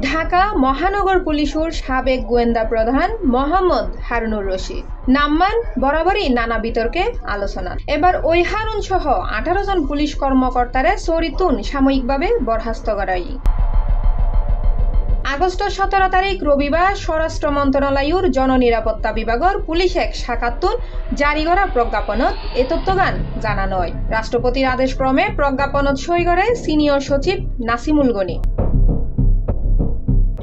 ঢাকা মহানগর পুলিশের সাবেক গোয়েন্দা প্রধান মোহাম্মদ হারুনুর রশিদ নাম্মান বরাবরই নানা বিতর্কে আলোচনা। এবার ওই হারুন সহ 18 জন পুলিশ কর্মকর্তারে চরিতুন সাময়িকভাবে বরখাস্ত করাই। আগস্ট 17 তারিখ রবিবার স্বরাষ্ট্র মন্ত্রণালয়ের জননিরাপত্তা বিভাগের পুলিশ এক শাখাতুন জারি করা প্রজ্ঞাপনত এ তথ্যগান জানানো হয়। রাষ্ট্রপতির আদেশক্রমে প্রজ্ঞাপনত সই করে সিনিয়র সচিব নাসিমুল গনি।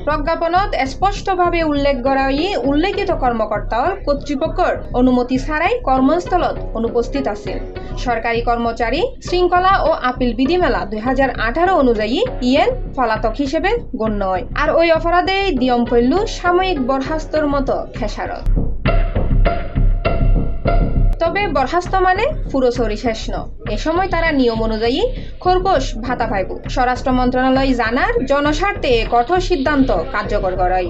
প্রজ্ঞাপনত স্পষ্টভাবে উল্লেখ করা উল্লেখিত কর্মকর্তার কর্তৃপক্ষের অনুমতি ছাড়াই কর্মস্থলত অনুপস্থিত আছেন। সরকারি কর্মচারী শৃঙ্খলা ও আপিল বিধিমালা 2018 অনুযায়ী ইয়েন পলাতক হিসেবে গণ্য হয়। আর ওই অপরাধে দিয়ম পল্লু সাময়িক বরখাস্তর মতো খেসারত। তবে বরখাস্ত মানে পুরোসরি শেষ ন। এ সময় তারা নিয়ম অনুযায়ী খরগোশ ভাতা পাইব। স্বরাষ্ট্র মন্ত্রণালয় জানার জনস্বার্থে কঠোর সিদ্ধান্ত কার্যকর করাই।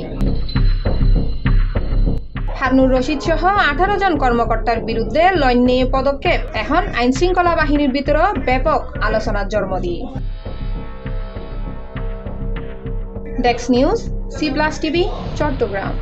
হারুনুর রশিদ সহ 18 জন কর্মকর্তার বিরুদ্ধে লইন্যে পদক্ষেপ এখন আইন শৃঙ্খলা বাহিনীর ভিতরে ব্যাপক আলোচনার জন্ম দিয়ে। ডেস্ক নিউজ, সি+ টিভি, চট্টগ্রাম।